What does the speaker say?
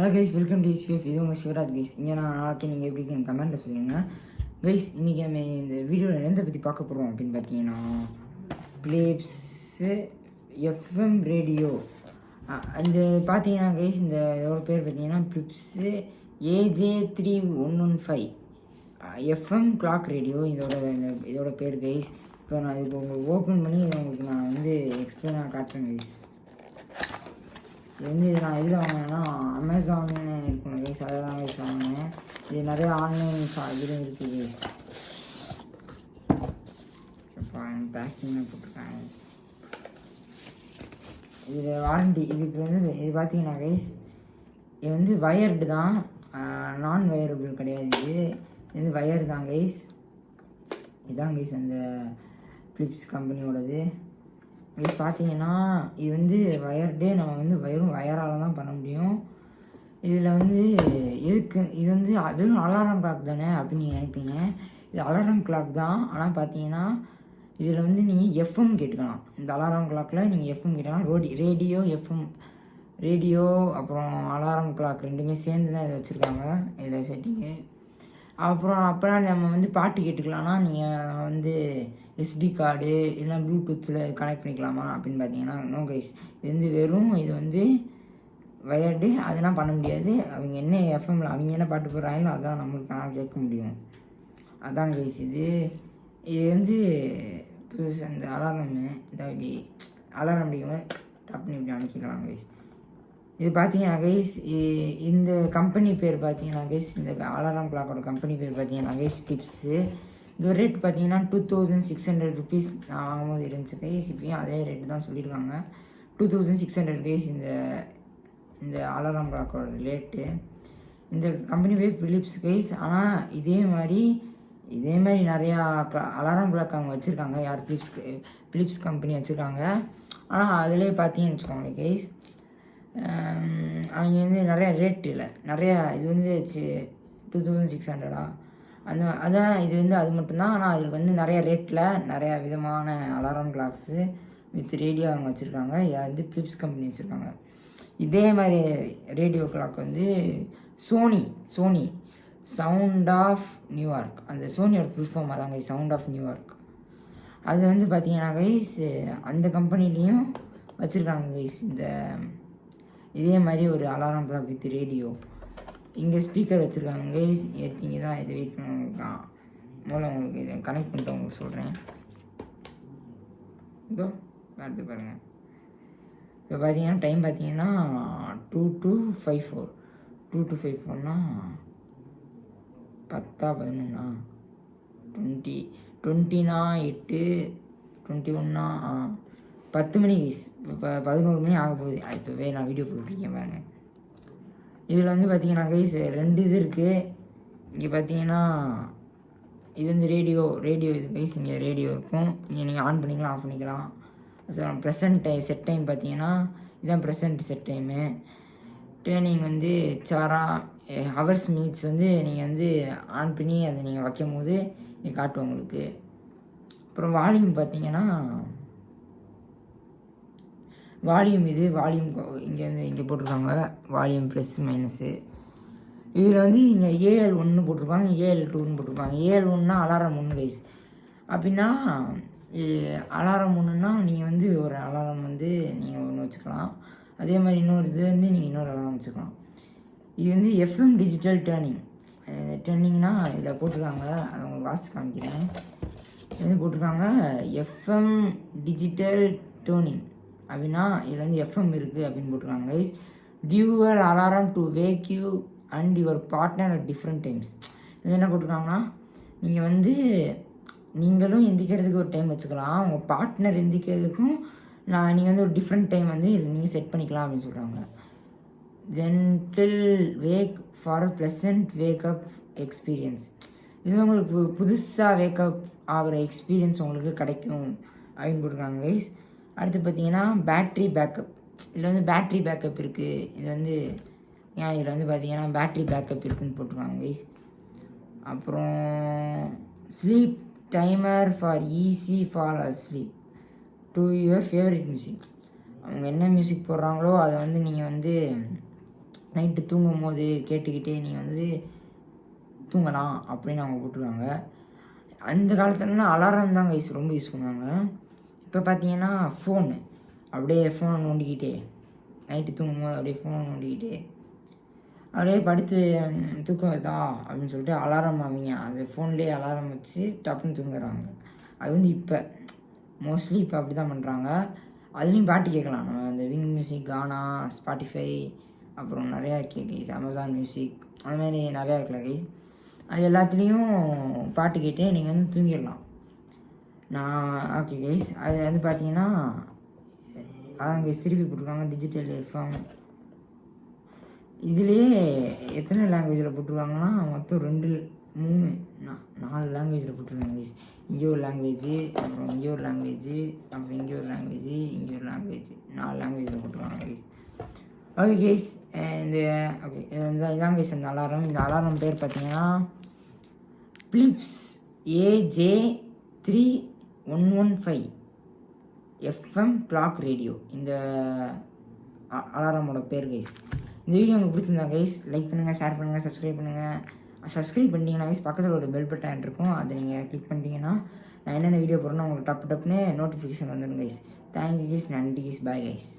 Hello guys, welcome to SVF. இது உங்கள் Shivraj guys. இங்கே நான் நாளைக்கு நீங்கள் எப்படி இருக்கீங்க கமெண்ட்டில் சொல்லுங்கள் கைஸ். இன்றைக்கி நம்ம இந்த வீடியோவில் எந்த பற்றி பார்க்க போகிறோம் அப்படின்னு பார்த்தீங்கன்னா, பிளேப்ஸு FM ரேடியோ. அந்த பார்த்தீங்கன்னா கைஸ், இந்த இதோட பேர் பார்த்தீங்கன்னா Phillips AJ3115 FM clock radio. இதோட பேர் கைஸ். இப்போ நான் இதுக்கு உங்களுக்கு ஓப்பன் பண்ணி உங்களுக்கு நான் வந்து எக்ஸ்பிளைனாக காட்டுறேன் கைஸ். இது நான் எதில் வாங்கினேன்னா அமேசான்னு இருக்கணும் கைஸ், அதை தான் கைஸ் வாங்கினேன். இது நிறைய ஆன்லைன் இதுவும் இருக்குது கைஸ். பேக்கிங்காக போட்டிருக்காங்க. இதில் வாரண்டி இதுக்கு வந்து இது பார்த்தீங்கன்னா கைஸ், இது வந்து வயர்டு தான், நான் வயரபிள் கிடையாது. இது வந்து வயர் தான் கைஸ். இதுதான் கைஸ் அந்த பிளிப்ஸ் கம்பெனியோடது. இது பார்த்தீங்கன்னா இது வந்து வயர்டே, நம்ம வந்து வயரால் தான் பண்ண முடியும். இதில் வந்து எதுக்கு இது வந்து வெறும் அலாரம் கிளாக் தானே அப்படின்னு நீங்கள் நினைப்பீங்க. இது அலாரம் கிளாக் தான். ஆனால் பார்த்தீங்கன்னா இதில் வந்து நீங்கள் எஃப்எம் கேட்டுக்கலாம். இந்த அலாரம் கிளாக்கில் நீங்கள் எஃப்எம் கேட்டுக்கலாம். ரேடியோ எஃப்எம் ரேடியோ அப்புறம் அலாரம் கிளாக் ரெண்டுமே சேர்ந்து தான் இதை வச்சுருக்காங்க இதில் செட்டிங்கு. அப்புறம் நம்ம வந்து பாட்டு கேட்டுக்கலாம்னா நீங்கள் வந்து SD கார்டு இல்லைனா ப்ளூடூத்தில் கனெக்ட் பண்ணிக்கலாமா அப்படின்னு பார்த்தீங்கன்னா நோ கைஸ். இது வந்து வெறும் இது வந்து வயர்டு, அதெல்லாம் பண்ண முடியாது. அவங்க என்ன எஃப்எம்மில் அவங்க என்ன பாட்டு போடுறாங்களோ அதான் நம்மளுக்கு கேட்க முடியும். அதான் கைஸ். இது வந்து புதுசு அந்த அலாரமு இதாகி அலாரம் அடிக்கும்போது டப்புன்னு இப்படி அனுப்பிக்கலாம் கைஸ். இது பார்த்தீங்கன்னா கைஸ், இந்த கம்பெனி பேர் பார்த்தீங்கன்னா கைஸ், இந்த அலாரம் கிளாக்கோட கம்பெனி பேர் பார்த்தீங்கன்னா கைஸ் பிளிப்ஸு. இந்த ரேட் பார்த்தீங்கன்னா 2600 rupees நான் வாங்கும்போது இருந்துச்சு கைஸ். இப்பயும் அதே ரேட்டு தான் சொல்லியிருக்காங்க, 2600 கைஸ் இந்த அலாரம் கிளாக்கோட ரேட்டு. இந்த கம்பெனி பேர் பிலிப்ஸ் கைஸ். ஆனால் இதே மாதிரி நிறையா அலாரம் கிளாக் அவங்க வச்சுருக்காங்க. யார் பிலிப்ஸ் கம்பெனி வச்சுருக்காங்க. ஆனால் அதிலே பார்த்தீங்கன்னு வச்சுக்கோங்களேன் கைஸ், அவங்க வந்து நிறையா ரேட் இல்லை, நிறையா இது வந்து 2600 அதான் இது வந்து அது மட்டும்தான். ஆனால் அதுக்கு வந்து நிறைய ரேட்டில் நிறையா விதமான அலாரம் கிளாக்ஸு வித் ரேடியோ அவங்க வச்சுருக்காங்க. வந்து பிலிப்ஸ் கம்பெனி வச்சுருக்காங்க. இதே மாதிரி ரேடியோ கிளாக் வந்து சோனி சவுண்ட் ஆஃப் நியூயார்க், அந்த சோனியோட ஃபுல் ஃபார்ம் அதாங்க சவுண்ட் ஆஃப் நியூயார்க். அது வந்து பார்த்தீங்கன்னா கைஸ் அந்த கம்பெனிலையும் வச்சுருக்காங்க கைஸ். இதே மாதிரி ஒரு அலாரம் கிளாக் வித் ரேடியோ. இங்கே ஸ்பீக்கர் வச்சுருக்காங்க கைஸ். இங்கே தான் இதை வெயிட் பண்ணிருக்கான் மூலம் உங்களுக்கு இதை கனெக்ட் பண்ணிட்டு உங்களுக்கு சொல்கிறேன். இதோ அடுத்து பாருங்கள். இப்போ பார்த்தீங்கன்னா டைம் பார்த்தீங்கன்னா 2254 2254னா 10-11 20 8 21 10 மணி கைஸ். இப்போ 11 மணி ஆக போகுது. இப்போவே நான் வீடியோ போட்டுருக்கேன் பாருங்கள். இதில் வந்து பார்த்தீங்கன்னா கைஸ் 2 இது இருக்குது. இங்கே பார்த்தீங்கன்னா இது வந்து ரேடியோ இது கைஸ். இங்கே ரேடியோ இருக்கும். இங்கே நீங்கள் ஆன் பண்ணிக்கலாம், ஆஃப் பண்ணிக்கலாம். ஸோ ப்ரெசன்ட் செட் டைம் பார்த்தீங்கன்னா இதுதான் ப்ரெசன்ட் செட் டைமு. டேர்னிங் வந்து ஹவர்ஸ் மினிட்ஸ் வந்து நீங்கள் வந்து ஆன் பண்ணி அதை நீங்கள் வைக்கும் போது இது காட்டும் உங்களுக்கு. அப்புறம் வால்யூம் பார்த்தீங்கன்னா வால்யூம் இங்கே போட்டிருக்காங்க வால்யூம் ப்ளஸ் மைனஸு. இதில் வந்து இங்கே AL1 போட்டிருப்பாங்க, AL2ன்னு போட்டிருப்பாங்க. AL1னா அலாரம் 1 கைஸ். அப்படின்னா அலாரம் 1ன்னா நீங்கள் வந்து ஒரு அலாரம் வந்து நீங்கள் ஒன்று வச்சுக்கலாம். அதே மாதிரி இன்னொரு இது வந்து நீங்கள் இன்னொரு அலாரம் வச்சுக்கலாம். இது வந்து FM டிஜிட்டல் டேர்னிங்னா இதில் போட்டிருக்காங்க. அதை உங்களுக்கு வாட்ச் காமிக்கிறேன். இது வந்து போட்டிருக்காங்க FM டிஜிட்டல் டேர்னிங் அப்படின்னா இதில் வந்து எஃப்எம் இருக்குது அப்படின்னு போட்டிருக்காங்க guys. Dual alarm to wake you and your partner at different times. இது என்ன போட்டிருக்காங்கன்னா நீங்கள் வந்து நீங்களும் எந்திக்கிறதுக்கு ஒரு டைம் வச்சுக்கலாம், உங்கள் பார்ட்னர் எந்திக்கிறதுக்கும் நீங்கள் வந்து ஒரு டிஃப்ரெண்ட் டைம் வந்து நீங்கள் செட் பண்ணிக்கலாம் அப்படின்னு சொல்கிறாங்க. Gentle wake for pleasant wake up experience. இது உங்களுக்கு புதுசாக வேக்கப் ஆகிற எக்ஸ்பீரியன்ஸ் உங்களுக்கு கிடைக்கும் அப்படின்னு போட்டிருக்காங்க கைஸ். அடுத்து பார்த்தீங்கன்னா பேட்ரி பேக்கப். இதில் வந்து பேட்ரி பேக்கப் இருக்குது. இதில் வந்து பார்த்தீங்கன்னா பேட்ரி பேக்கப் இருக்குதுன்னு போட்டிருக்காங்க கைஸ். அப்புறம் sleep timer for easy fall sleep to your favourite music. அவங்க என்ன மியூசிக் போடுறாங்களோ அதை வந்து நீங்கள் வந்து நைட்டு தூங்கும் போது கேட்டுக்கிட்டே நீங்கள் வந்து தூங்கலாம் அப்படின்னு அவங்க போட்டிருக்காங்க. அந்த காலத்துலலாம் அலாரம் தான் கைஸ் ரொம்ப யூஸ் பண்ணுவாங்க. இப்போ பார்த்தீங்கன்னா ஃபோனு, அப்படியே ஃபோனை நோண்டிக்கிட்டே நைட்டு தூங்கும்போது அப்படியே ஃபோனை நோண்டிக்கிட்டே அப்படியே படுத்து தூக்கம் வருதா அப்படின்னு சொல்லிட்டு அலாரம் அவங்க அது ஃபோன்லேயே அலாரம் வச்சு டப்புன்னு தூங்குறாங்க. அது வந்து இப்போ மோஸ்ட்லி இப்போ அப்படி தான் பண்ணுறாங்க. அதுலேயும் பாட்டு கேட்கலாம். நம்ம அந்த விங் மியூசிக், கானா, ஸ்பாட்டிஃபை, அப்புறம் நிறையா இருக்குது கைஸ், அமேசான் மியூசிக், அது மாதிரி நிறையா இருக்குல்ல கைஸ். அது எல்லாத்துலேயும் பாட்டு கேட்டு நீங்கள் வந்து தூங்கிடலாம். ஓகே கைஸ், அது வந்து பார்த்தீங்கன்னா அதான் கைஸ் திருப்பி போட்டிருக்காங்க டிஜிட்டல் இயர்ஃபோன். இதுலேயே எத்தனை லாங்குவேஜில் போட்டிருக்காங்கன்னா மொத்தம் 2 3 4 லாங்குவேஜில் போட்டிருக்காங்க கைஸ். இங்கே ஒரு லாங்குவேஜ், அப்புறம் இங்கே ஒரு லாங்குவேஜ், அப்புறம் இங்கே ஒரு லாங்குவேஜ், இங்கே ஒரு லாங்குவேஜ், 4 லாங்குவேஜில் போட்டிருக்காங்க கைஸ். ஓகே கைஸ், ஓகே இதான் கைஸ் அந்த அலாரம். இந்த அலாரம் பேர் பார்த்தீங்கன்னா Philips AJ3115 FM clock radio. இந்த அலாரமோட பேர் கைஸ். இந்த வீடியோ உங்களுக்கு பிடிச்சிருந்தா கைஸ் லைக் பண்ணுங்கள், ஷேர் பண்ணுங்கள், சப்ஸ்கிரைப் பண்ணுங்கள். சப்ஸ்கிரைப் பண்ணிட்டீங்கன்னா கைஸ் பக்கத்தில் ஒரு பெல் பட்டன் இருக்கும், அதை நீங்கள் கிளிக் பண்ணிட்டீங்கன்னா நான் என்னென்ன வீடியோ போடுறேன்னா உங்களுக்கு டப்புன்னு நோட்டிஃபிகேஷன் வந்துடும் கைஸ். தேங்க்யூ கைஸ், நன்றி கைஸ், பாய் கைஸ்.